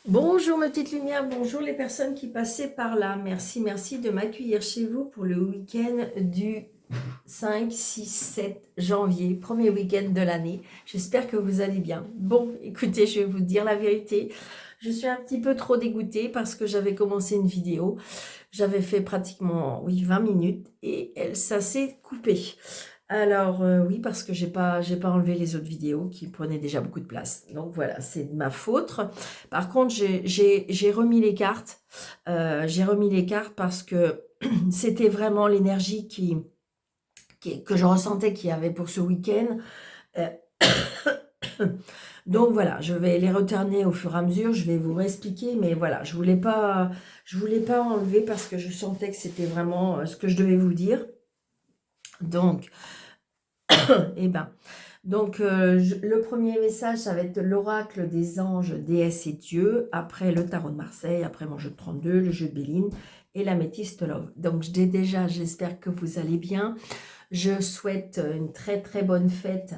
Bonjour mes petites lumières, bonjour les personnes qui passaient par là. Merci de m'accueillir chez vous pour le week-end du 5, 6, 7 janvier, premier week-end de l'année. J'espère que vous allez bien. Bon, écoutez, je vais vous dire la vérité. Je suis un petit peu trop dégoûtée parce que j'avais commencé une vidéo. J'avais fait pratiquement, oui, 20 minutes et ça s'est coupé. Alors oui, parce que j'ai pas enlevé les autres vidéos qui prenaient déjà beaucoup de place. Donc voilà, c'est de ma faute. Par contre, j'ai remis les cartes. J'ai remis les cartes parce que c'était vraiment l'énergie que je ressentais qu'il y avait pour ce week-end. Euh, donc voilà, je vais les reterner au fur et à mesure. Je vais vous réexpliquer, mais voilà, je voulais pas enlever parce que je sentais que c'était vraiment ce que je devais vous dire. Donc, eh ben, le premier message, ça va être l'oracle des anges, déesses et dieux, après le tarot de Marseille, après mon jeu de 32, le jeu de Béline et l'améthyste love. Donc déjà, j'espère que vous allez bien. Je souhaite une très très bonne fête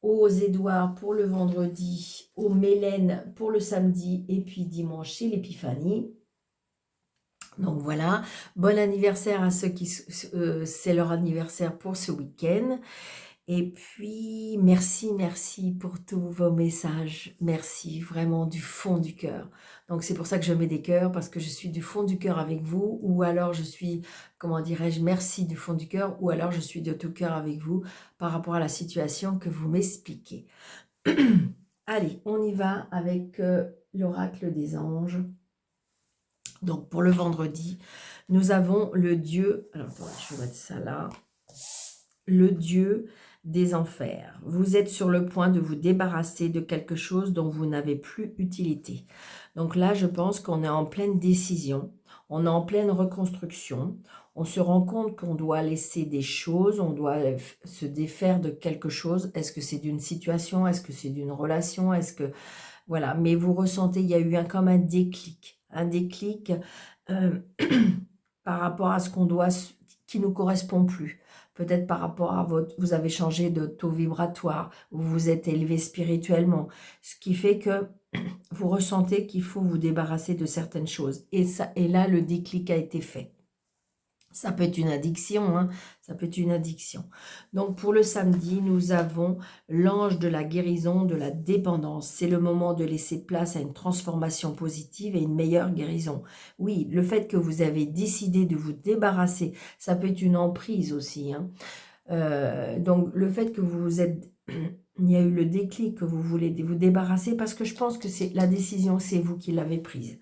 aux Édouard pour le vendredi, aux Mélène pour le samedi et puis dimanche c'est l'Épiphanie. Donc voilà, bon anniversaire à ceux qui c'est leur anniversaire pour ce week-end. Et puis, merci pour tous vos messages. Merci vraiment du fond du cœur. Donc, c'est pour ça que je mets des cœurs, parce que je suis du fond du cœur avec vous, ou alors je suis, comment dirais-je, merci du fond du cœur, ou alors je suis de tout cœur avec vous par rapport à la situation que vous m'expliquez. Allez, on y va avec l'oracle des anges. Donc, pour le vendredi, nous avons le dieu, alors attendez, je vais mettre ça là, le dieu des enfers. Vous êtes sur le point de vous débarrasser de quelque chose dont vous n'avez plus utilité. Donc là, je pense qu'on est en pleine décision, on est en pleine reconstruction, on se rend compte qu'on doit laisser des choses, on doit se défaire de quelque chose. Est-ce que c'est d'une situation? Est-ce que c'est d'une relation? Est-ce que... Voilà, mais vous ressentez, il y a eu comme un déclic euh, par rapport à ce qu'on doit, qui ne nous correspond plus. Peut-être par rapport à vous avez changé de taux vibratoire, vous vous êtes élevé spirituellement, ce qui fait que vous ressentez qu'il faut vous débarrasser de certaines choses. Et là, le déclic a été fait. Ça peut être une addiction, hein, ça peut être une addiction. Donc pour le samedi, nous avons l'ange de la guérison, de la dépendance. C'est le moment de laisser place à une transformation positive et une meilleure guérison. Oui, le fait que vous avez décidé de vous débarrasser, ça peut être une emprise aussi. Hein. Donc le fait que vous vous êtes... Il y a eu le déclic que vous voulez vous débarrasser parce que je pense que c'est la décision, c'est vous qui l'avez prise.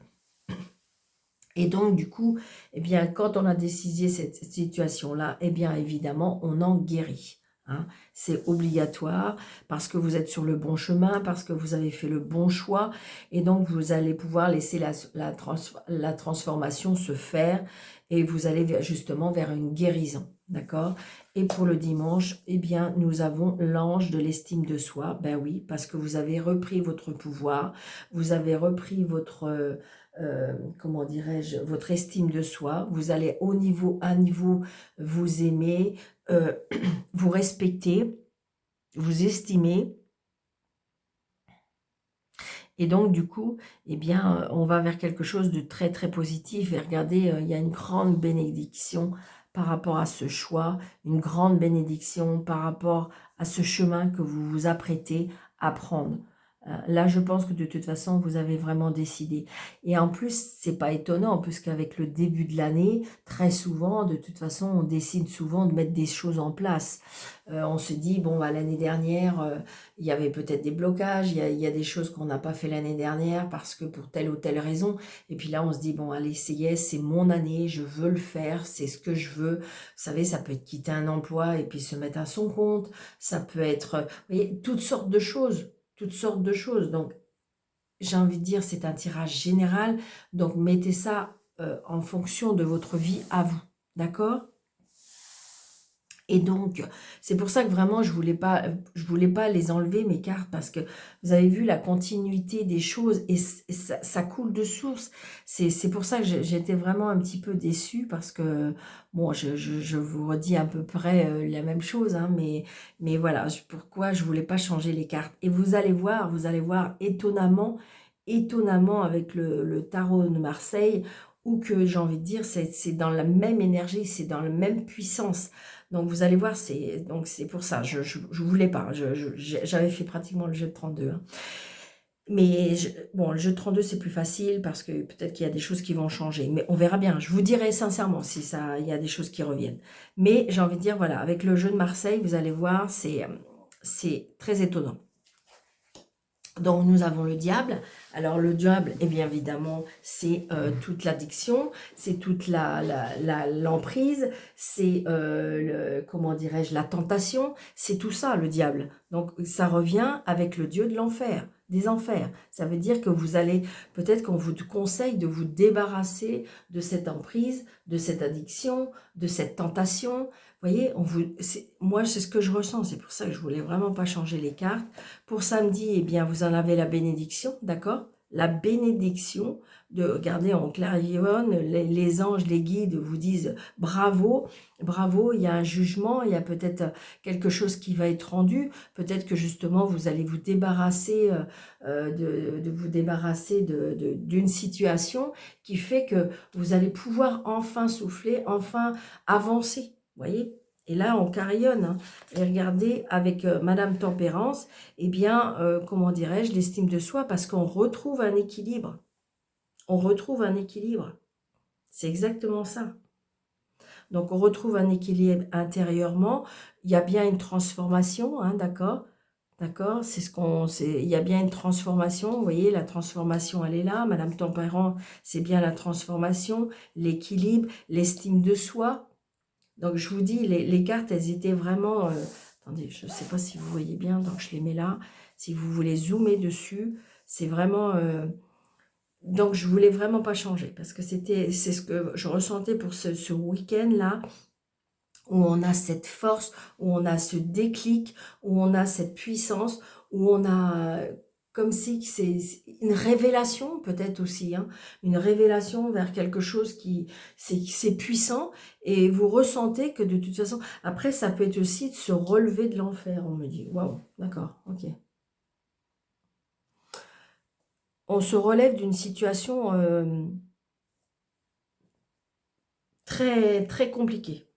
Et donc, du coup, eh bien, quand on a décidé cette situation-là, eh bien, évidemment, on en guérit. Hein. C'est obligatoire parce que vous êtes sur le bon chemin, parce que vous avez fait le bon choix. Et donc, vous allez pouvoir laisser la transformation se faire et vous allez justement vers une guérison. D'accord? Et pour le dimanche, eh bien, nous avons l'ange de l'estime de soi. Ben oui, parce que vous avez repris votre pouvoir, vous avez repris votre... comment dirais-je, votre estime de soi, vous allez à niveau vous aimer, vous respecter, vous estimer, et donc du coup, eh bien, on va vers quelque chose de très très positif, et regardez, il y a une grande bénédiction par rapport à ce choix, une grande bénédiction par rapport à ce chemin que vous vous apprêtez à prendre. Là, je pense que de toute façon, vous avez vraiment décidé. Et en plus, c'est pas étonnant, puisqu'avec le début de l'année, très souvent, de toute façon, on décide souvent de mettre des choses en place. On se dit, bon, bah, l'année dernière, il y avait peut-être des blocages, il y a des choses qu'on n'a pas fait l'année dernière parce que pour telle ou telle raison. Et puis là, on se dit, bon, allez, c'est mon année, je veux le faire, c'est ce que je veux. Vous savez, ça peut être quitter un emploi et puis se mettre à son compte. Ça peut être, vous voyez, toutes sortes de choses. Toutes sortes de choses. Donc, j'ai envie de dire, c'est un tirage général. Donc, mettez ça en fonction de votre vie à vous. D'accord ? Et donc, c'est pour ça que vraiment, je voulais pas les enlever, mes cartes, parce que vous avez vu la continuité des choses et ça coule de source. C'est pour ça que j'étais vraiment un petit peu déçue, parce que, bon, je vous redis à peu près la même chose, hein, mais voilà, pourquoi je voulais pas changer les cartes. Et vous allez voir, étonnamment, étonnamment avec le tarot de Marseille, ou que j'ai envie de dire, c'est dans la même énergie, c'est dans la même puissance. Donc vous allez voir, c'est pour ça, je voulais pas, j'avais fait pratiquement le jeu de 32, hein. Mais bon, le jeu de 32, c'est plus facile parce que peut-être qu'il y a des choses qui vont changer. Mais on verra bien. Je vous dirai sincèrement si ça, il y a des choses qui reviennent. Mais j'ai envie de dire, voilà, avec le jeu de Marseille, vous allez voir, c'est très étonnant. Donc nous avons le diable. Alors le diable, eh bien évidemment, c'est toute l'addiction, c'est toute l'emprise, c'est, comment dirais-je, la tentation, c'est tout ça le diable. Donc ça revient avec le dieu de l'enfer, des enfers. Ça veut dire que vous allez, peut-être qu'on vous conseille de vous débarrasser de cette emprise, de cette addiction, de cette tentation. Vous voyez, moi c'est ce que je ressens, c'est pour ça que je voulais vraiment pas changer les cartes. Pour samedi, eh bien, vous en avez la bénédiction, d'accord? La bénédiction de, regardez, en clairvoyance, les anges, les guides vous disent bravo, bravo, il y a un jugement, il y a peut-être quelque chose qui va être rendu, peut-être que justement vous allez vous débarrasser, vous débarrasser d'une situation qui fait que vous allez pouvoir enfin souffler, enfin avancer, vous voyez? Et là, on carillonne, hein. Et regardez, avec Madame Tempérance, eh bien, comment dirais-je, l'estime de soi, parce qu'on retrouve un équilibre. On retrouve un équilibre. C'est exactement ça. Donc, on retrouve un équilibre intérieurement. Il y a bien une transformation, hein, d'accord? D'accord? Il y a bien une transformation. Vous voyez, la transformation, elle est là. Madame Tempérance, c'est bien la transformation, l'équilibre, l'estime de soi. Donc, je vous dis, les cartes, elles étaient vraiment... attendez, je ne sais pas si vous voyez bien, donc je les mets là. Si vous voulez zoomer dessus, c'est vraiment... donc, je voulais vraiment pas changer, parce que c'est ce que je ressentais pour ce week-end-là, où on a cette force, où on a ce déclic, où on a cette puissance, où on a... comme si c'est une révélation peut-être aussi, hein, une révélation vers quelque chose qui c'est puissant, et vous ressentez que de toute façon, après ça peut être aussi de se relever de l'enfer, on me dit, waouh, d'accord, ok. On se relève d'une situation très, très compliquée.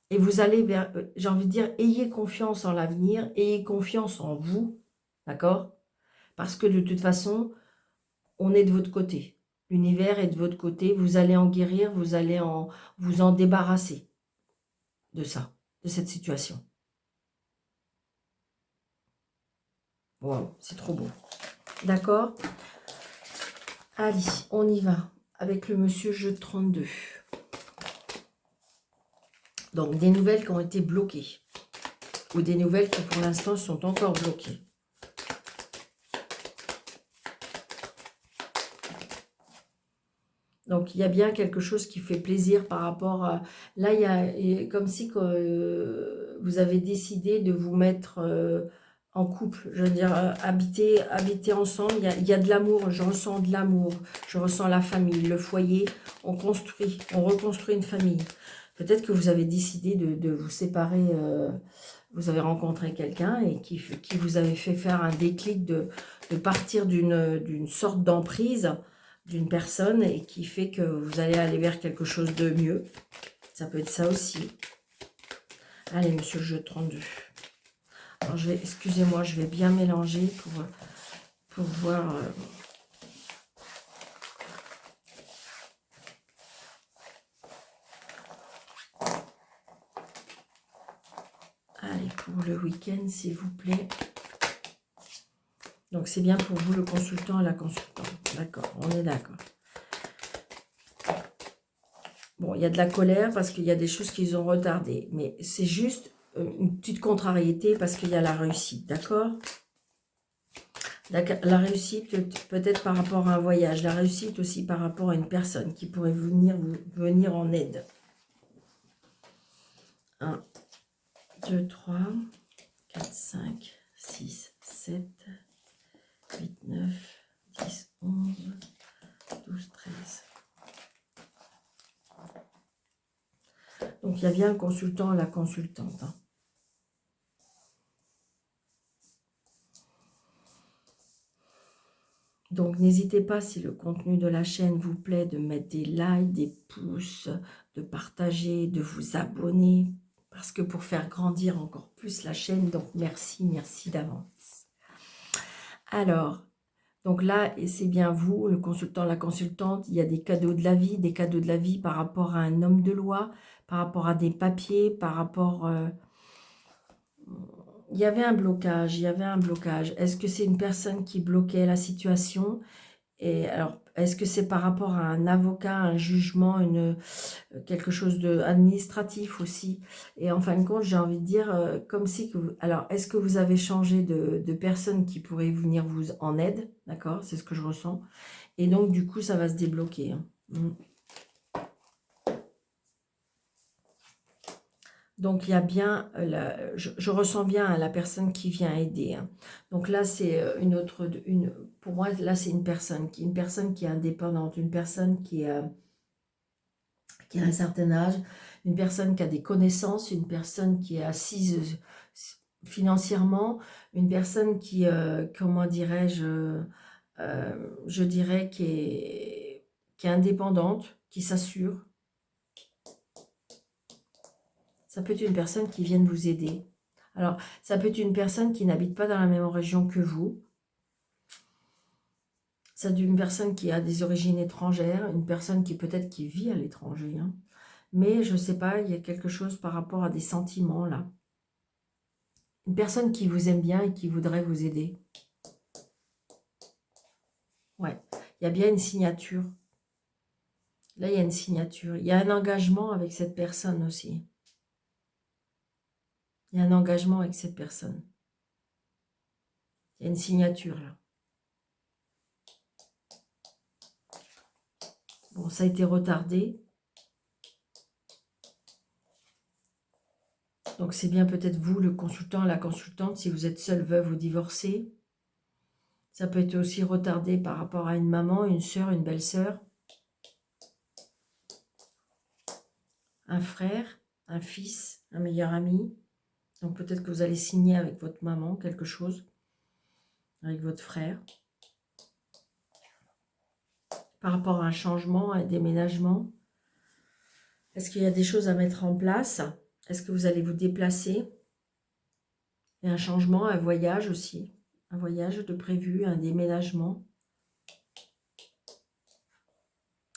Et vous allez vers, j'ai envie de dire, ayez confiance en l'avenir, ayez confiance en vous, d'accord? Parce que de toute façon, on est de votre côté. L'univers est de votre côté. Vous allez en guérir, vous en débarrasser de ça, de cette situation. Wow, c'est trop beau. D'accord? Allez, on y va avec le monsieur jeu 32. Donc, des nouvelles qui ont été bloquées. Ou des nouvelles qui, pour l'instant, sont encore bloquées. Donc, il y a bien quelque chose qui fait plaisir par rapport à... Là, il y a comme si vous avez décidé de vous mettre en couple. Je veux dire, habiter ensemble. Il y a de l'amour, je ressens de l'amour. Je ressens la famille, le foyer. On reconstruit une famille. Peut-être que vous avez décidé de vous séparer. Vous avez rencontré quelqu'un et qui vous avait fait faire un déclic de partir d'une sorte d'emprise d'une personne, et qui fait que vous allez aller vers quelque chose de mieux. Ça peut être ça aussi. Allez, monsieur le jeu 32. Alors, excusez-moi, je vais bien mélanger pour voir... Allez, pour le week-end, s'il vous plaît. Donc, c'est bien pour vous, le consultant et la consultante. D'accord, on est d'accord. Bon, il y a de la colère parce qu'il y a des choses qu'ils ont retardées. Mais c'est juste une petite contrariété parce qu'il y a la réussite, d'accord? La réussite peut-être par rapport à un voyage. La réussite aussi par rapport à une personne qui pourrait venir en aide. 1, 2, 3, 4, 5, 6, 7, 8, 9, 10, 11, 12, 13. Donc, il y a bien le consultant et la consultante. Hein. Donc, n'hésitez pas, si le contenu de la chaîne vous plaît, de mettre des likes, des pouces, de partager, de vous abonner, parce que pour faire grandir encore plus la chaîne, donc merci, merci d'avance. Alors, donc là, et c'est bien vous, le consultant, la consultante, il y a des cadeaux de la vie, par rapport à un homme de loi, par rapport à des papiers, par rapport... il y avait un blocage, Est-ce que c'est une personne qui bloquait la situation? Et alors, est-ce que c'est par rapport à un avocat, un jugement, quelque chose de administratif aussi? Et en fin de compte, j'ai envie de dire, comme si... alors, est-ce que vous avez changé de personne qui pourrait venir vous en aide? D'accord, c'est ce que je ressens. Et donc, du coup, ça va se débloquer. Hein. Donc, il y a bien, je ressens bien la personne qui vient aider. Hein. Donc là, c'est pour moi, là, c'est une personne qui est indépendante, une personne qui a un certain âge, une personne qui a des connaissances, une personne qui est assise financièrement, une personne qui, comment dirais-je, je dirais qui est indépendante, qui s'assure. Ça peut être une personne qui vienne vous aider. Alors, ça peut être une personne qui n'habite pas dans la même région que vous. Ça peut être une personne qui a des origines étrangères, une personne qui peut-être qui vit à l'étranger. Hein. Mais je ne sais pas, il y a quelque chose par rapport à des sentiments là. Une personne qui vous aime bien et qui voudrait vous aider. Ouais, il y a bien une signature. Là, il y a une signature. Il y a un engagement avec cette personne aussi. Il y a un engagement avec cette personne. Il y a une signature là. Bon, ça a été retardé. Donc, c'est bien peut-être vous, le consultant, la consultante, si vous êtes seul, veuve ou divorcé. Ça peut être aussi retardé par rapport à une maman, une sœur, une belle-sœur. Un frère, un fils, un meilleur ami. Donc, peut-être que vous allez signer avec votre maman quelque chose. Avec votre frère. Par rapport à un changement, à un déménagement. Est-ce qu'il y a des choses à mettre en place? Est-ce que vous allez vous déplacer? Et un changement, un voyage aussi. Un voyage de prévu, un déménagement.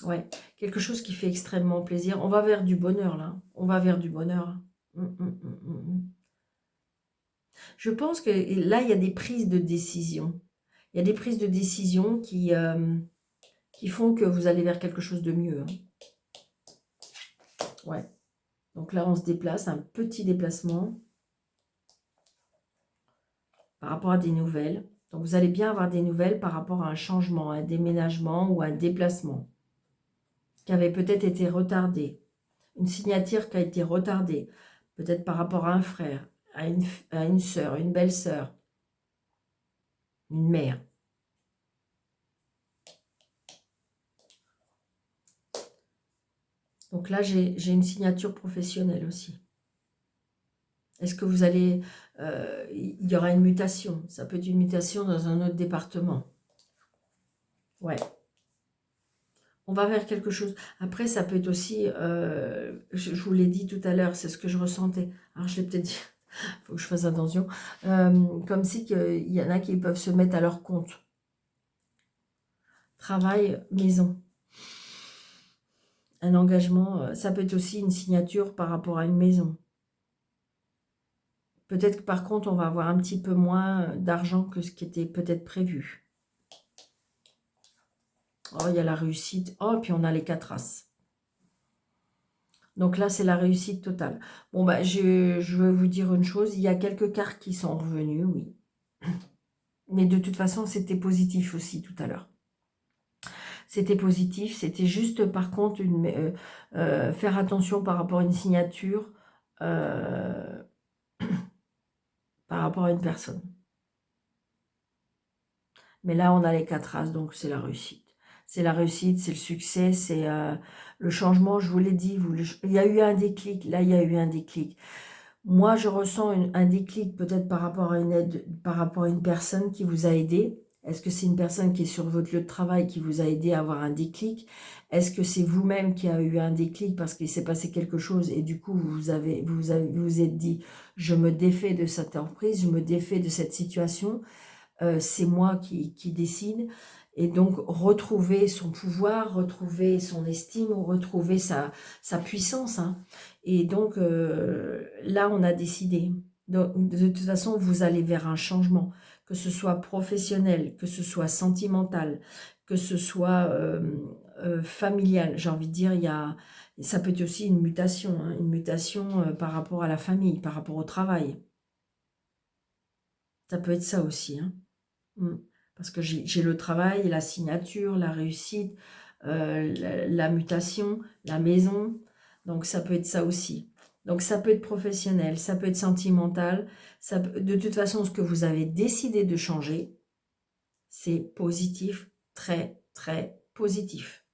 Ouais, quelque chose qui fait extrêmement plaisir. On va vers du bonheur, là. On va vers du bonheur. Je pense que là, il y a des prises de décision. Il y a des prises de décision qui font que vous allez vers quelque chose de mieux. Hein. Ouais. Donc là, on se déplace, un petit déplacement par rapport à des nouvelles. Donc vous allez bien avoir des nouvelles par rapport à un changement, un déménagement ou un déplacement qui avait peut-être été retardé. Une signature qui a été retardée, peut-être par rapport à un frère, à une sœur, une belle-sœur, une mère. Donc là, j'ai une signature professionnelle aussi. Est-ce que vous allez... il y aura une mutation. Ça peut être une mutation dans un autre département. Ouais. On va vers quelque chose. Après, ça peut être aussi... je vous l'ai dit tout à l'heure, c'est ce que je ressentais. Alors, je l'ai peut-être dit... Il faut que je fasse attention. Comme si il y en a qui peuvent se mettre à leur compte. Travail, maison. Un engagement, ça peut être aussi une signature par rapport à une maison. Peut-être que par contre, on va avoir un petit peu moins d'argent que ce qui était peut-être prévu. Oh, il y a la réussite. Oh, et puis on a les 4 As. Donc là, c'est la réussite totale. Bon, bah, je vais vous dire une chose. Il y a quelques cartes qui sont revenues, oui. Mais de toute façon, c'était positif aussi tout à l'heure. C'était positif. C'était juste, par contre, faire attention par rapport à une signature, par rapport à une personne. Mais là, on a les 4 As, donc c'est la réussite. C'est la réussite, c'est le succès, c'est le changement, je vous l'ai dit. Il y a eu un déclic, là, il y a eu un déclic. Moi, je ressens un déclic peut-être par rapport à une aide, par rapport à une personne qui vous a aidé. Est-ce que c'est une personne qui est sur votre lieu de travail qui vous a aidé à avoir un déclic? Est-ce que c'est vous-même qui a eu un déclic parce qu'il s'est passé quelque chose et du coup vous êtes dit je me défais de cette emprise, je me défais de cette situation, c'est moi qui décide, et donc retrouver son pouvoir, retrouver son estime, retrouver sa puissance, hein. Et donc là on a décidé, de toute façon vous allez vers un changement, que ce soit professionnel, que ce soit sentimental, que ce soit familial, j'ai envie de dire, ça peut être aussi une mutation, hein, une mutation par rapport à la famille, par rapport au travail, ça peut être ça aussi, hein. Parce que j'ai le travail, la signature, la réussite, la mutation, la maison. Donc ça peut être ça aussi. Donc ça peut être professionnel, ça peut être sentimental. De toute façon, ce que vous avez décidé de changer, c'est positif, très, très positif.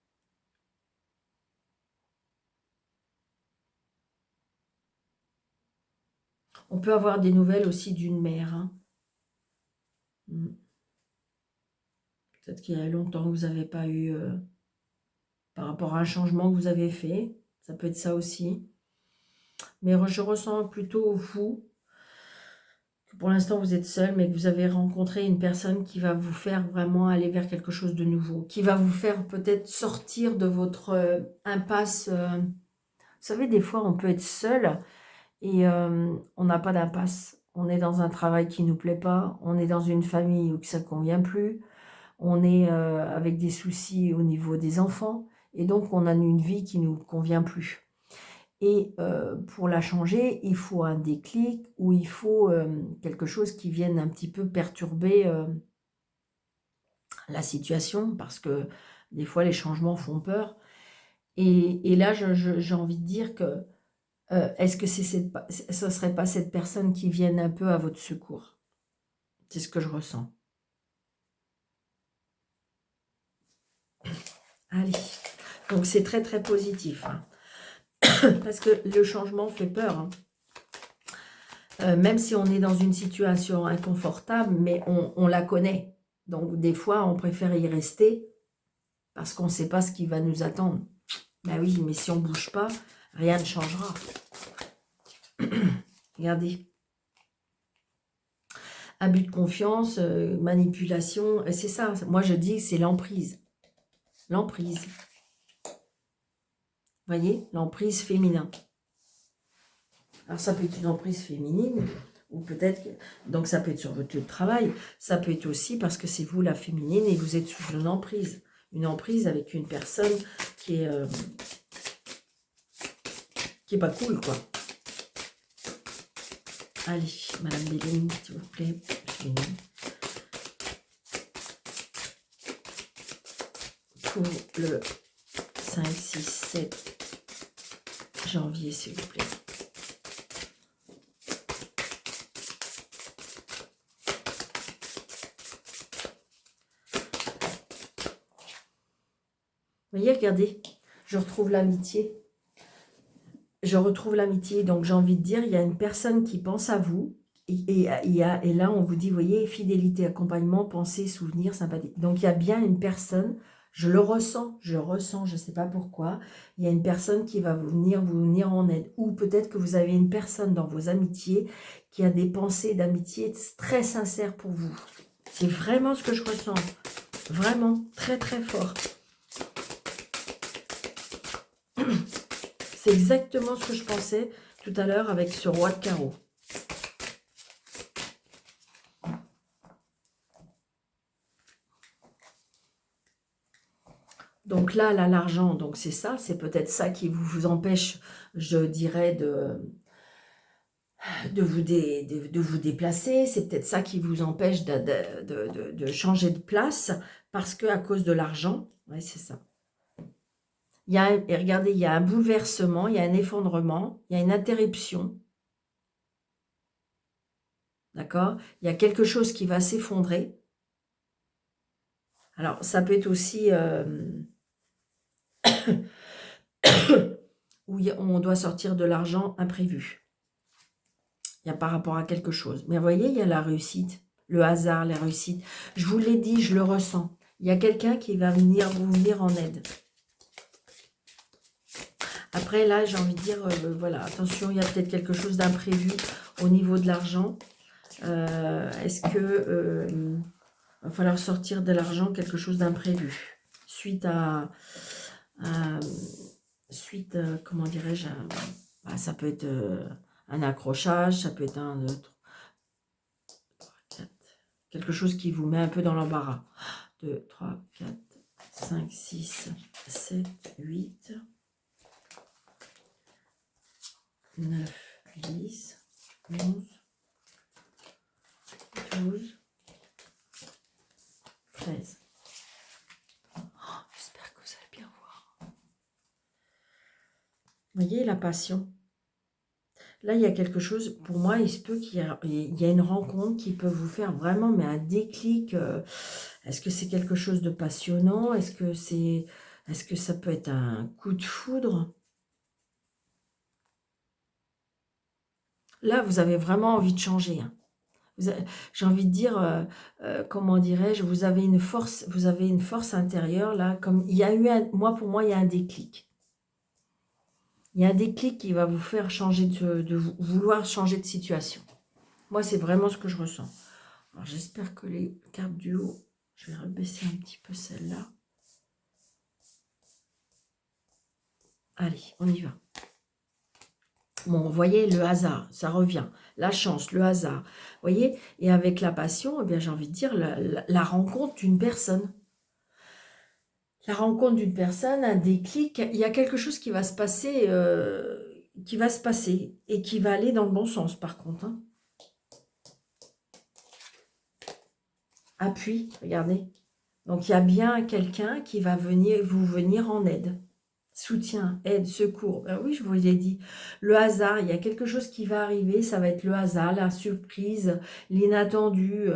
On peut avoir des nouvelles aussi d'une mère, hein. Peut-être qu'il y a longtemps que vous n'avez pas eu, par rapport à un changement que vous avez fait. Ça peut être ça aussi. Mais je ressens plutôt vous, que pour l'instant vous êtes seul, mais que vous avez rencontré une personne qui va vous faire vraiment aller vers quelque chose de nouveau, qui va vous faire peut-être sortir de votre impasse. Vous savez, des fois on peut être seul et on n'a pas d'impasse. On est dans un travail qui ne nous plaît pas, on est dans une famille où ça ne convient plus, on est avec des soucis au niveau des enfants, et donc on a une vie qui ne nous convient plus. Et pour la changer, il faut un déclic, ou il faut quelque chose qui vienne un petit peu perturber la situation, parce que des fois les changements font peur. Et là, j'ai envie de dire que est-ce que ce ne serait pas cette personne qui vienne un peu à votre secours? C'est ce que je ressens. Allez, donc c'est très très positif, hein. Parce que le changement fait peur, hein. Même si on est dans une situation inconfortable, mais on la connaît. Donc des fois, on préfère y rester parce qu'on ne sait pas ce qui va nous attendre. Ben oui, mais si on ne bouge pas, rien ne changera. Regardez. Abus de confiance, manipulation, c'est ça. Moi, je dis que c'est l'emprise. L'emprise. Vous voyez? L'emprise féminin. Alors, ça peut être une emprise féminine, ou peut-être... Donc, ça peut être sur votre lieu de travail. Ça peut être aussi parce que c'est vous, la féminine, et vous êtes sous une emprise. Une emprise avec une personne qui est pas cool, quoi. Allez, Madame Béline, s'il vous plaît. Pour le 5, 6, 7 janvier, s'il vous plaît. Vous voyez, regardez, je retrouve l'amitié. Je retrouve l'amitié, donc j'ai envie de dire, il y a une personne qui pense à vous, et là on vous dit, vous voyez, fidélité, accompagnement, pensée, souvenir, sympathie. Donc il y a bien une personne, je le ressens, je ne sais pas pourquoi, il y a une personne qui va vous venir en aide, ou peut-être que vous avez une personne dans vos amitiés qui a des pensées d'amitié très sincères pour vous. C'est vraiment ce que je ressens, vraiment, très très fort. C'est exactement ce que je pensais tout à l'heure avec ce roi de carreau. Donc là, l'argent, donc c'est ça, c'est peut-être ça qui vous empêche, je dirais, de vous déplacer. C'est peut-être ça qui vous empêche de changer de place, parce que à cause de l'argent, oui, c'est ça. Et regardez, il y a un bouleversement, il y a un effondrement, il y a une interruption. D'accord? Il y a quelque chose qui va s'effondrer. Alors, ça peut être aussi où on doit sortir de l'argent imprévu. Il y a par rapport à quelque chose. Mais vous voyez, il y a la réussite. le hasard, les réussites. Je vous l'ai dit, je le ressens. Il y a quelqu'un qui va venir vous venir en aide. Après, là, j'ai envie de dire, voilà, attention, il y a peut-être quelque chose d'imprévu au niveau de l'argent. Est-ce que va falloir sortir de l'argent, quelque chose d'imprévu suite à- suite, comment dirais-je, bah, ça peut être un accrochage, ça peut être un autre, quelque chose qui vous met un peu dans l'embarras. 2, 3, 4, 5, 6, 7, 8, 9, 10, 11, 12, 13. J'espère que vous allez bien voir. Vous voyez la passion. Là, il y a quelque chose, pour moi, il se peut qu'il y a une rencontre qui peut vous faire vraiment mais un déclic. Est-ce que c'est quelque chose de passionnant? Est-ce que ça peut être un coup de foudre? Là, vous avez vraiment envie de changer. Hein. J'ai envie de dire, comment dirais-je, vous avez une force intérieure, là, comme il y a eu pour moi, il y a un déclic. Il y a un déclic qui va vous faire changer vouloir changer de situation. Moi, c'est vraiment ce que je ressens. Alors, j'espère que les cartes du haut, je vais rebaisser un petit peu celle-là. Allez, on y va. Bon, vous voyez, le hasard, ça revient. La chance, le hasard. Vous voyez, et avec la passion, eh bien, j'ai envie de dire la rencontre d'une personne. La rencontre d'une personne, un déclic, il y a quelque chose qui va se passer, et qui va aller dans le bon sens, par contre. Hein. Appui, regardez. Donc, il y a bien quelqu'un qui va vous venir en aide. Soutien, aide, secours. Ben oui, je vous l'ai dit. Le hasard, il y a quelque chose qui va arriver. Ça va être le hasard, la surprise, l'inattendu.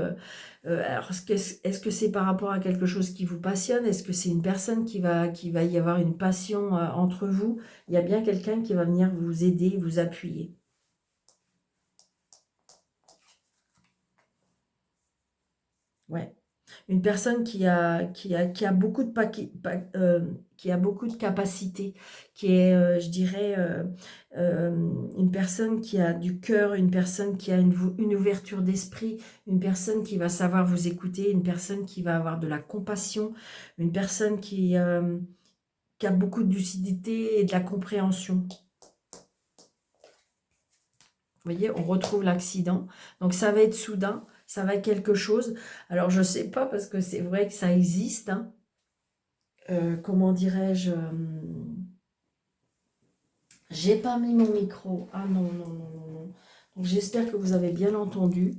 Alors, est-ce que c'est par rapport à quelque chose qui vous passionne? Est-ce que c'est une personne qui va y avoir une passion entre vous? Il y a bien quelqu'un qui va venir vous aider, vous appuyer. Ouais. Une personne qui a beaucoup de qui a beaucoup de capacités, qui est, je dirais, une personne qui a du cœur, une personne qui a une ouverture d'esprit, une personne qui va savoir vous écouter, une personne qui va avoir de la compassion, une personne qui a beaucoup de lucidité et de la compréhension. Vous voyez, on retrouve l'accident. Donc, ça va être soudain, ça va être quelque chose. Alors, je ne sais pas, parce que c'est vrai que ça existe. Hein. Comment dirais-je j'ai pas mis mon micro. Ah non, non, non, non, non. Donc, j'espère que vous avez bien entendu.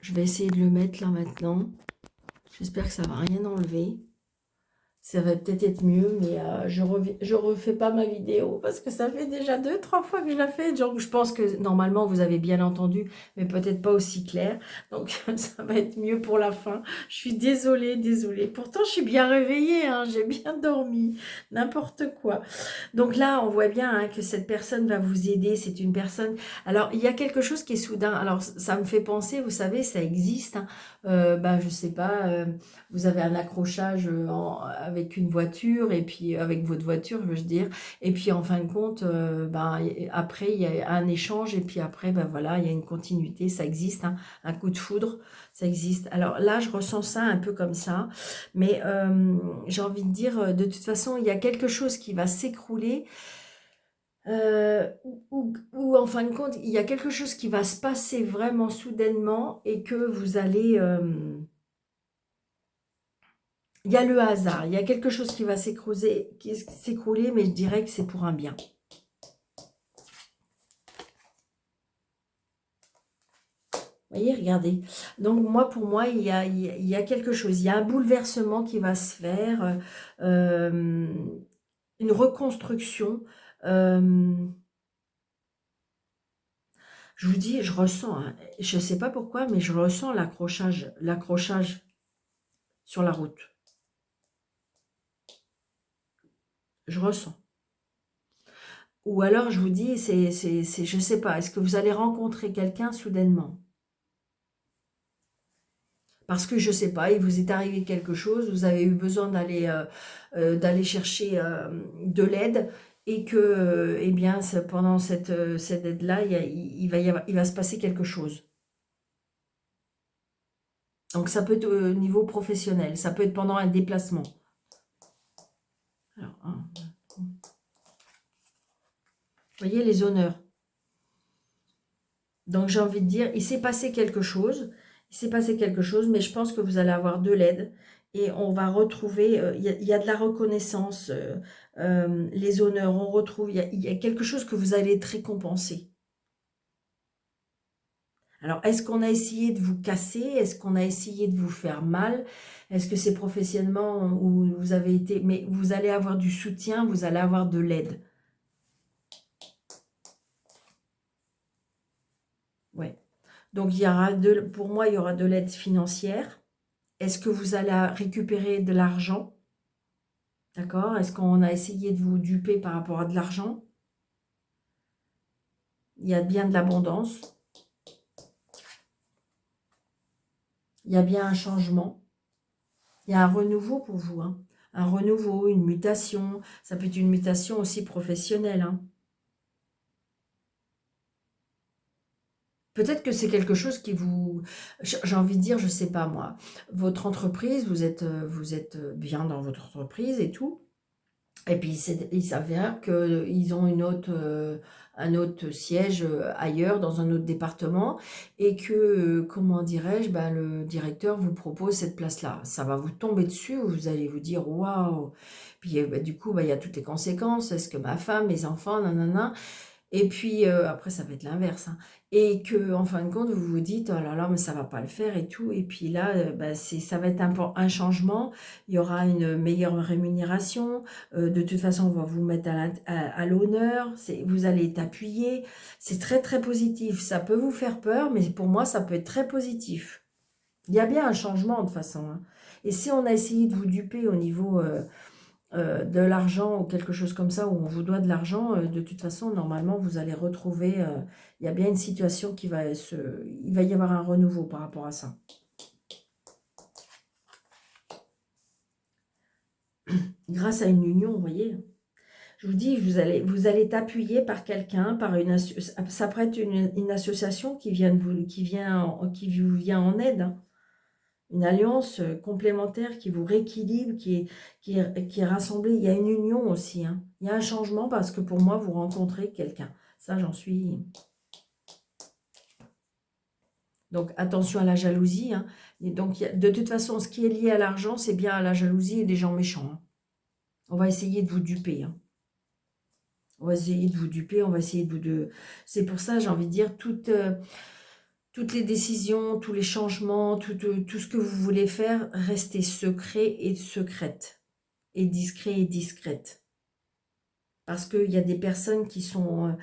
Je vais essayer de le mettre là maintenant. J'espère que ça va rien enlever. Ça va peut-être être mieux, mais je refais pas ma vidéo parce que ça fait déjà 2, 3 fois que je la fais. Donc, je pense que normalement, vous avez bien entendu, mais peut-être pas aussi clair. Donc, ça va être mieux pour la fin. Je suis désolée, désolée. Pourtant, je suis bien réveillée, hein, j'ai bien dormi. N'importe quoi. Donc là, on voit bien hein, que cette personne va vous aider. C'est une personne... Alors, il y a quelque chose qui est soudain. Alors, ça me fait penser, vous savez, ça existe. Hein. Je sais pas... vous avez un accrochage avec une voiture, et puis avec votre voiture, je veux dire, et puis en fin de compte, après, il y a un échange, et puis après, voilà, il y a une continuité, ça existe, hein, un coup de foudre, ça existe. Alors là, je ressens ça un peu comme ça, mais j'ai envie de dire, de toute façon, il y a quelque chose qui va s'écrouler, ou en fin de compte, il y a quelque chose qui va se passer vraiment soudainement, et que vous allez... il y a le hasard, il y a quelque chose qui va s'écrouler, mais je dirais que c'est pour un bien. Vous voyez, regardez. Donc, pour moi, il y a quelque chose. Il y a un bouleversement qui va se faire, une reconstruction. Je vous dis, je ressens, hein, je ne sais pas pourquoi, mais je ressens l'accrochage sur la route. Je ressens. Ou alors, je vous dis, je sais pas, est-ce que vous allez rencontrer quelqu'un soudainement? Parce que je sais pas, il vous est arrivé quelque chose, vous avez eu besoin d'aller chercher de l'aide et que, eh bien, pendant cette aide-là, il va se passer quelque chose. Donc, ça peut être au niveau professionnel, ça peut être pendant un déplacement. Alors, vous voyez les honneurs. Donc, j'ai envie de dire, il s'est passé quelque chose. Il s'est passé quelque chose, mais je pense que vous allez avoir de l'aide. Et on va retrouver, il y a de la reconnaissance, les honneurs, on retrouve, il y a quelque chose que vous allez être récompensé. Alors, est-ce qu'on a essayé de vous casser? Est-ce qu'on a essayé de vous faire mal? Est-ce que c'est professionnellement où vous avez été... Mais vous allez avoir du soutien, vous allez avoir de l'aide. Ouais. Donc, pour moi, il y aura de l'aide financière. Est-ce que vous allez récupérer de l'argent? D'accord? Est-ce qu'on a essayé de vous duper par rapport à de l'argent? Il y a bien de l'abondance. Il y a bien un changement. Il y a un renouveau pour vous. Hein. Un renouveau, une mutation. Ça peut être une mutation aussi professionnelle. Hein. Peut-être que c'est quelque chose qui vous... J'ai envie de dire, je ne sais pas moi. Votre entreprise, vous êtes bien dans votre entreprise et tout. Et puis, il s'avère qu'ils ont un autre siège ailleurs, dans un autre département, et que, comment dirais-je, ben, le directeur vous propose cette place-là. Ça va vous tomber dessus, vous allez vous dire, waouh! Puis, ben, du coup, ben, il y a toutes les conséquences. Est-ce que ma femme, mes enfants, nanana. Et puis, après, ça va être l'inverse. Hein. Et que, en fin de compte, vous vous dites, oh là là, mais ça va pas le faire et tout. Et puis là, bah, ça va être un changement. Il y aura une meilleure rémunération. De toute façon, on va vous mettre à l'honneur. Vous allez être appuyé. C'est très, très positif. Ça peut vous faire peur, mais pour moi, ça peut être très positif. Il y a bien un changement, de toute façon. Hein. Et si on a essayé de vous duper au niveau... de l'argent ou quelque chose comme ça, où on vous doit de l'argent, de toute façon, normalement, vous allez retrouver, il y a bien une situation il va y avoir un renouveau par rapport à ça. Grâce à une union, vous voyez. Je vous dis, vous allez être appuyé par quelqu'un, ça pourrait être une association qui vous vient en aide. Hein. Une alliance complémentaire qui vous rééquilibre, qui est rassemblée. Il y a une union aussi. Hein. Il y a un changement parce que pour moi, vous rencontrez quelqu'un. Ça, j'en suis... Donc, attention à la jalousie. Hein. Et donc, de toute façon, ce qui est lié à l'argent, c'est bien à la jalousie et des gens méchants. Hein. On va essayer de vous duper. Hein. On va essayer de vous duper, on va essayer de vous... C'est pour ça, j'ai envie de dire, toutes les décisions, tous les changements, tout ce que vous voulez faire, restez secret et secrète. Et discret et discrète. Parce qu'il y a des personnes qui sont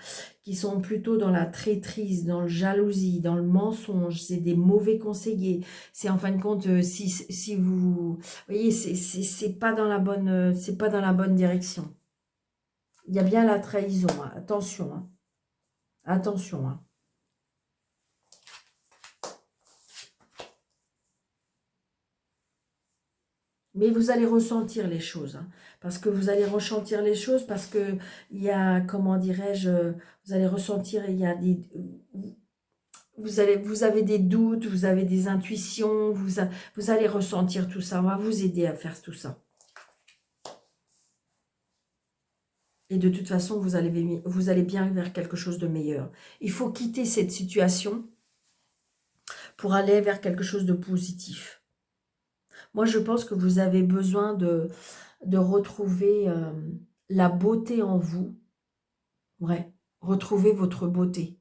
plutôt dans la traîtrise, dans le jalousie, dans le mensonge. C'est des mauvais conseillers. C'est en fin de compte, si vous voyez, c'est pas dans la bonne, c'est pas dans la bonne direction. Il y a bien la trahison. Hein. Attention. Hein. Attention. Hein. Mais vous allez ressentir les choses, hein, parce que vous allez ressentir les choses, parce que il y a, comment dirais-je, vous allez ressentir, il y a des... Vous avez des doutes, vous avez des intuitions, vous allez ressentir tout ça. On va vous aider à faire tout ça. Et de toute façon, vous allez bien vers quelque chose de meilleur. Il faut quitter cette situation pour aller vers quelque chose de positif. Moi, je pense que vous avez besoin de retrouver la beauté en vous. Ouais, retrouver votre beauté.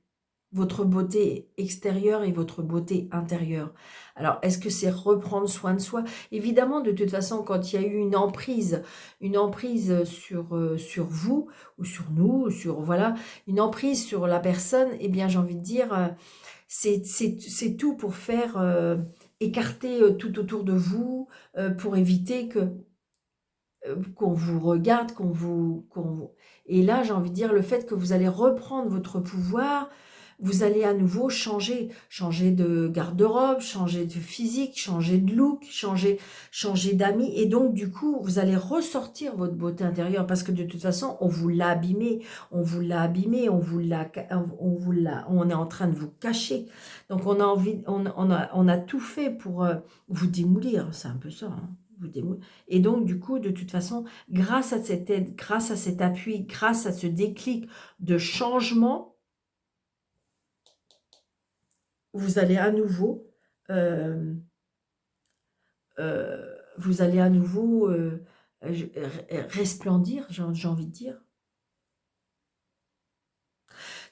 Votre beauté extérieure et votre beauté intérieure. Alors, est-ce que c'est reprendre soin de soi? Évidemment, de toute façon, quand il y a eu une emprise sur vous, ou sur nous, voilà, une emprise sur la personne, eh bien, j'ai envie de dire, c'est tout pour faire écarter tout autour de vous, pour éviter que... qu'on vous regarde, Et là, j'ai envie de dire, le fait que vous allez reprendre votre pouvoir, vous allez à nouveau changer de garde-robe, changer de physique, changer de look, changer d'amis. Et donc, du coup, vous allez ressortir votre beauté intérieure parce que de toute façon, on vous l'a abîmé, on vous l'a abîmé, on est en train de vous cacher. Donc, on a envie, on a tout fait pour vous démolir. C'est un peu ça, hein, vous démolir. Et donc, du coup, de toute façon, grâce à cette aide, grâce à cet appui, grâce à ce déclic de changement, vous allez à nouveau, euh, vous allez à nouveau resplendir, j'ai envie de dire.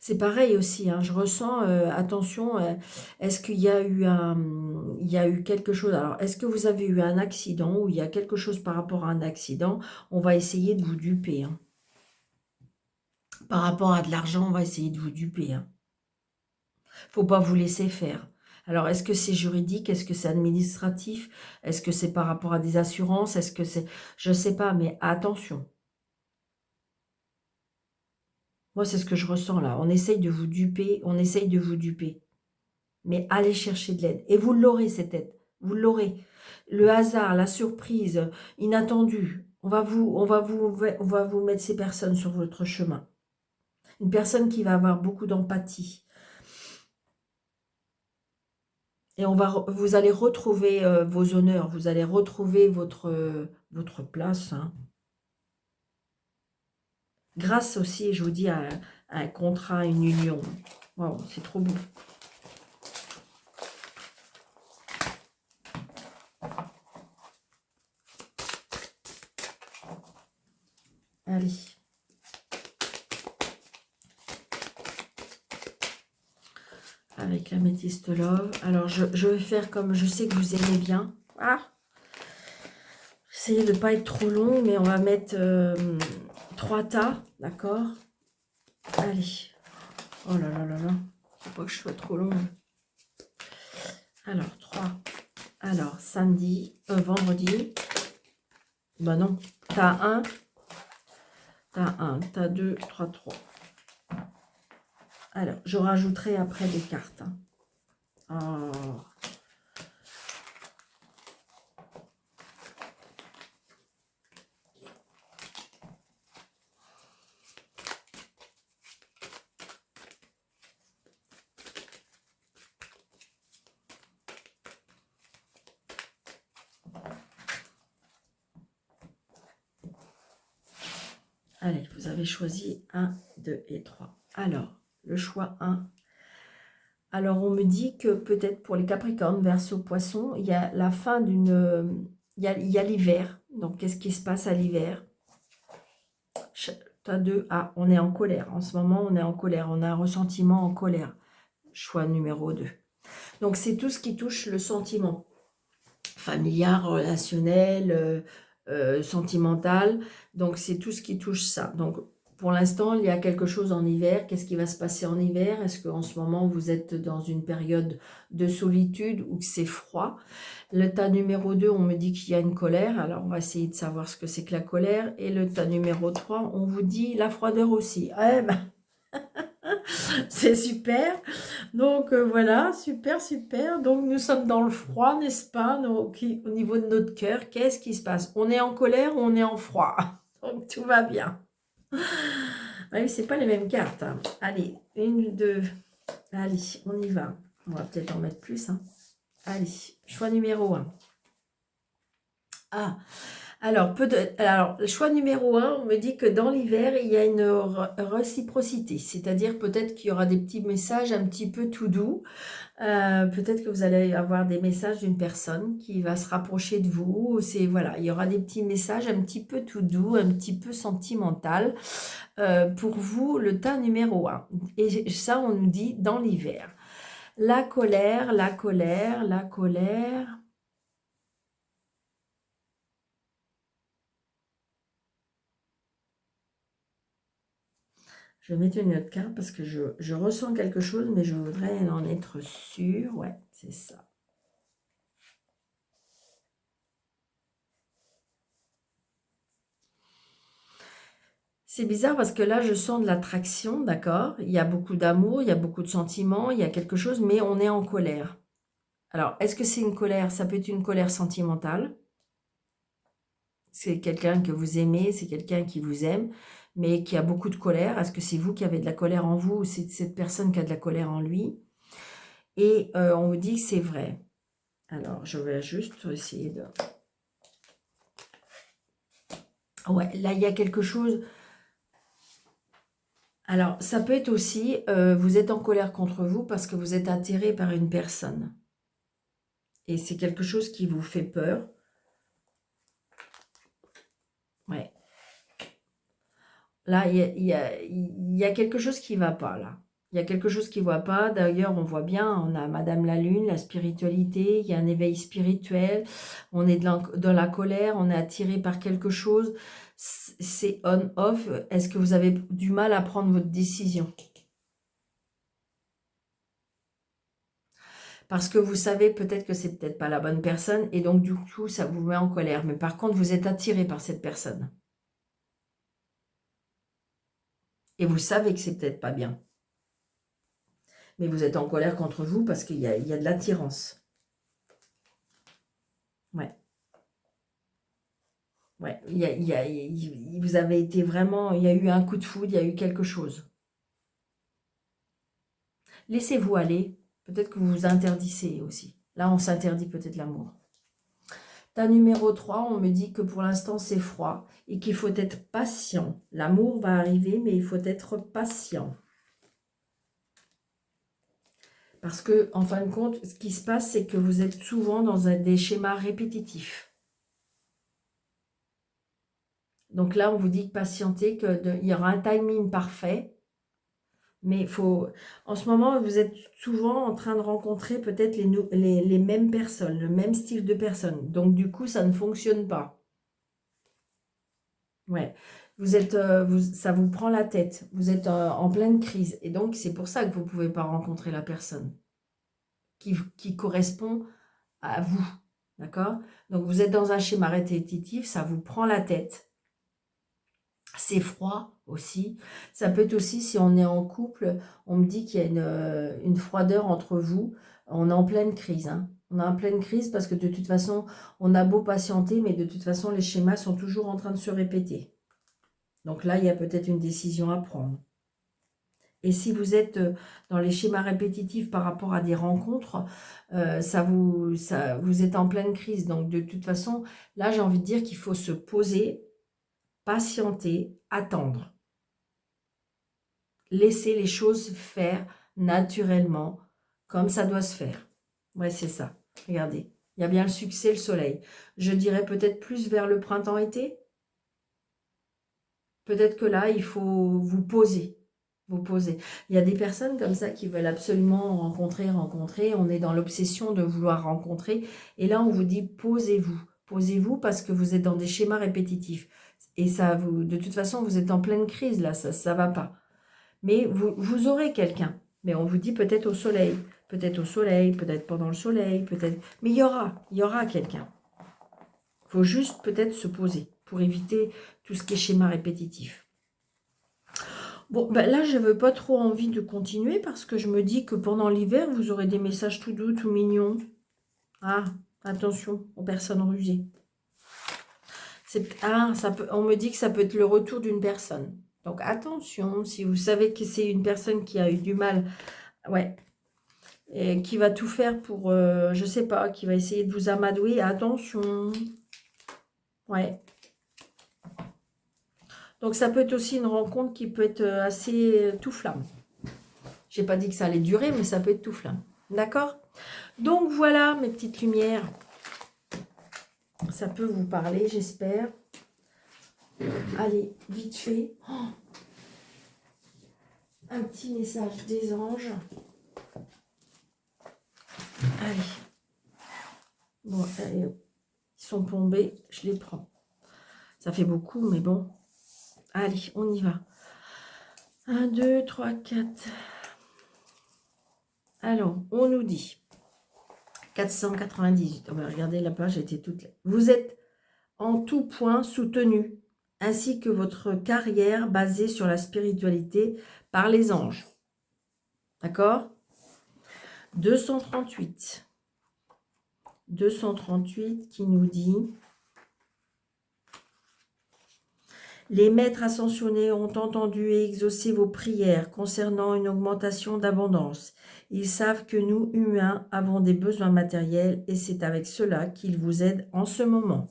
C'est pareil aussi, hein, je ressens, attention, est-ce qu'il y a eu il y a eu quelque chose, alors est-ce que vous avez eu un accident ou il y a quelque chose par rapport à un accident, on va essayer de vous duper, hein. Par rapport à de l'argent, on va essayer de vous duper, hein. Faut pas vous laisser faire. Alors, est-ce que c'est juridique? Est-ce que c'est administratif? Est-ce que c'est par rapport à des assurances? Est-ce que c'est... Je sais pas, mais attention. Moi, c'est ce que je ressens là. On essaye de vous duper, on essaye de vous duper. Mais allez chercher de l'aide. Et vous l'aurez, cette aide. Vous l'aurez. Le hasard, la surprise, inattendu. On va vous mettre ces personnes sur votre chemin. Une personne qui va avoir beaucoup d'empathie. Et vous allez retrouver vos honneurs, vous allez retrouver votre place, hein. Grâce aussi, je vous dis, à un contrat, à une union. Waouh, c'est trop beau. Allez. Avec la métiste love. Alors, je vais faire comme je sais que vous aimez bien. Ah, essayez de ne pas être trop long, mais on va mettre 3 tas, d'accord? Allez. Oh là là là là. Faut pas que je sois trop long. Alors, 3. Alors, samedi, vendredi. Bah non. T'as 1, t'as 2, 3, 3. Alors, je rajouterai après des cartes, hein. Oh. Allez, vous avez choisi 1, 2 et 3. Alors, le choix 1. Alors, on me dit que peut-être pour les Capricornes, Verseau, Poisson, il y a la fin d'une... Il y a l'hiver. Donc, qu'est-ce qui se passe à l'hiver? T'as 2. Ah, on est en colère. En ce moment, on est en colère. On a un ressentiment en colère. Choix numéro 2. Donc, c'est tout ce qui touche le sentiment. Familial, relationnel, sentimental. Donc, c'est tout ce qui touche ça. Donc, pour l'instant, il y a quelque chose en hiver. Qu'est-ce qui va se passer en hiver? Est-ce qu'en ce moment, vous êtes dans une période de solitude ou que c'est froid? Le tas numéro 2, on me dit qu'il y a une colère. Alors, on va essayer de savoir ce que c'est que la colère. Et le tas numéro 3, on vous dit la froideur aussi. Eh ben, c'est super. Donc voilà, super, super. Donc nous sommes dans le froid, n'est-ce pas, au niveau de notre cœur? Qu'est-ce qui se passe? On est en colère ou on est en froid? Donc tout va bien. Oui, c'est pas les mêmes cartes, hein. Allez, 1, 2. Allez, on y va. On va peut-être en mettre plus, hein. Allez, choix numéro 1. Ah, alors, le choix numéro 1, on me dit que dans l'hiver, il y a une réciprocité. C'est-à-dire peut-être qu'il y aura des petits messages un petit peu tout doux. Peut-être que vous allez avoir des messages d'une personne qui va se rapprocher de vous. Voilà, il y aura des petits messages un petit peu tout doux, un petit peu sentimental. Pour vous, le tas numéro 1. Et ça, on nous dit dans l'hiver. La colère, la colère, la colère. Je vais mettre une autre carte parce que je ressens quelque chose, mais je voudrais en être sûre. Ouais, c'est ça. C'est bizarre parce que là, je sens de l'attraction, d'accord? Il y a beaucoup d'amour, il y a beaucoup de sentiments, il y a quelque chose, mais on est en colère. Alors, est-ce que c'est une colère? Ça peut être une colère sentimentale. C'est quelqu'un que vous aimez, c'est quelqu'un qui vous aime, mais qui a beaucoup de colère. Est-ce que c'est vous qui avez de la colère en vous ou c'est cette personne qui a de la colère en lui? Et on vous dit que c'est vrai. Alors, je vais juste essayer de... Ouais, là, il y a quelque chose... Alors, ça peut être aussi, vous êtes en colère contre vous parce que vous êtes attiré par une personne. Et c'est quelque chose qui vous fait peur. Ouais. Là, il y a quelque chose qui ne va pas, là. Il y a quelque chose qui ne va pas. D'ailleurs, on voit bien, on a Madame la Lune, la spiritualité, il y a un éveil spirituel, on est dans la colère, on est attiré par quelque chose. C'est on-off. Est-ce que vous avez du mal à prendre votre décision? Parce que vous savez peut-être que c'est peut-être pas la bonne personne et donc du coup, ça vous met en colère. Mais par contre, vous êtes attiré par cette personne. Et vous savez que c'est peut-être pas bien. Mais vous êtes en colère contre vous parce qu'il y a de l'attirance. Ouais. Ouais. Vous avez été vraiment... Il y a eu un coup de foudre, il y a eu quelque chose. Laissez-vous aller. Peut-être que vous vous interdisez aussi. Là, on s'interdit peut-être l'amour. Ta numéro 3, on me dit que pour l'instant, c'est froid et qu'il faut être patient. L'amour va arriver, mais il faut être patient. Parce que, en fin de compte, ce qui se passe, c'est que vous êtes souvent dans des schémas répétitifs. Donc là, on vous dit de patienter, qu'il y aura un timing parfait. Mais il faut... En ce moment, vous êtes souvent en train de rencontrer peut-être les mêmes personnes, le même style de personnes. Donc du coup, ça ne fonctionne pas. Ouais. Vous êtes, ça vous prend la tête. Vous êtes en pleine crise. Et donc, c'est pour ça que vous ne pouvez pas rencontrer la personne qui correspond à vous. D'accord? Donc, vous êtes dans un schéma répétitif, ça vous prend la tête. C'est froid aussi. Ça peut être aussi, si on est en couple, on me dit qu'il y a une froideur entre vous. On est en pleine crise. Hein. On est en pleine crise parce que de toute façon, on a beau patienter, mais de toute façon, les schémas sont toujours en train de se répéter. Donc là, il y a peut-être une décision à prendre. Et si vous êtes dans les schémas répétitifs par rapport à des rencontres, vous êtes en pleine crise. Donc de toute façon, là, j'ai envie de dire qu'il faut se poser, patienter, attendre. Laisser les choses faire naturellement, comme ça doit se faire. Ouais, c'est ça. Regardez, il y a bien le succès, le soleil. Je dirais peut-être plus vers le printemps-été. Peut-être que là, il faut vous poser. Vous poser. Il y a des personnes comme ça qui veulent absolument rencontrer. On est dans l'obsession de vouloir rencontrer. Et là, on vous dit, posez-vous. Posez-vous parce que vous êtes dans des schémas répétitifs. Et ça, de toute façon, vous êtes en pleine crise, là, ça ne va pas. Mais vous aurez quelqu'un. Mais on vous dit peut-être au soleil. Peut-être au soleil, peut-être pendant le soleil, peut-être... Mais il y aura quelqu'un. Il faut juste peut-être se poser pour éviter tout ce qui est schéma répétitif. Bon, ben là, je n'avais pas trop envie de continuer parce que je me dis que pendant l'hiver, vous aurez des messages tout doux, tout mignons. Ah, attention aux personnes rusées. On me dit que ça peut être le retour d'une personne. Donc attention, si vous savez que c'est une personne qui a eu du mal, ouais, et qui va tout faire pour, je sais pas, qui va essayer de vous amadouer, attention. Ouais. Donc ça peut être aussi une rencontre qui peut être assez tout flamme. J'ai pas dit que ça allait durer, mais ça peut être tout flamme. D'accord? Donc voilà mes petites lumières. Ça peut vous parler, j'espère. Allez, vite fait. Oh, un petit message des anges. Allez. Bon, allez, ils sont tombés, je les prends. Ça fait beaucoup, mais bon. Allez, on y va. 1, 2, 3, 4. Alors, on nous dit 498. On va regarder la page, était toute là. Vous êtes en tout point soutenu, ainsi que votre carrière basée sur la spiritualité par les anges. D'accord? 238. 238 qui nous dit: les maîtres ascensionnés ont entendu et exaucé vos prières concernant une augmentation d'abondance. Ils savent que nous, humains, avons des besoins matériels et c'est avec cela qu'ils vous aident en ce moment.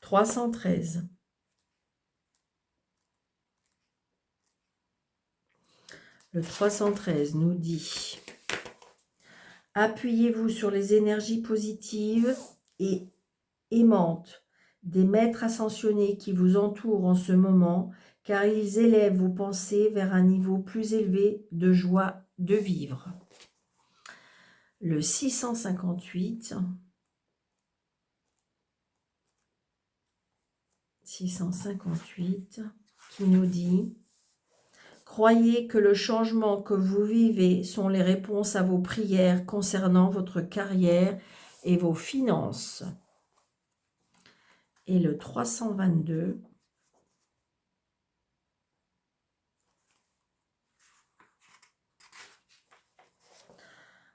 313. Le 313 nous dit: appuyez-vous sur les énergies positives et aimantes des maîtres ascensionnés qui vous entourent en ce moment, car ils élèvent vos pensées vers un niveau plus élevé de joie de vivre. Le 658. 658 qui nous dit: croyez que le changement que vous vivez sont les réponses à vos prières concernant votre carrière et vos finances. Et le 322.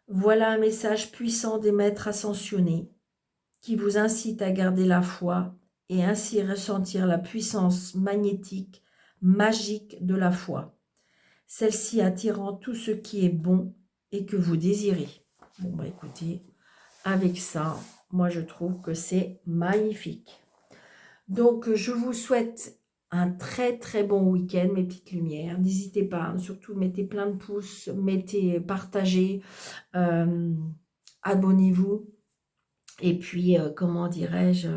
Voilà un message puissant des maîtres ascensionnés qui vous incite à garder la foi et ainsi ressentir la puissance magnétique, magique de la foi. Celle-ci attirant tout ce qui est bon et que vous désirez. Bon, bah écoutez, avec ça, moi je trouve que c'est magnifique. Donc, je vous souhaite un très très bon week-end, mes petites lumières. N'hésitez pas, hein, surtout mettez plein de pouces, partagez, abonnez-vous. Et puis, comment dirais-je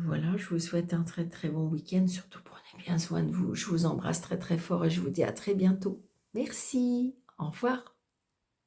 voilà, je vous souhaite un très très bon week-end. Surtout, prenez bien soin de vous. Je vous embrasse très très fort et je vous dis à très bientôt. Merci, au revoir.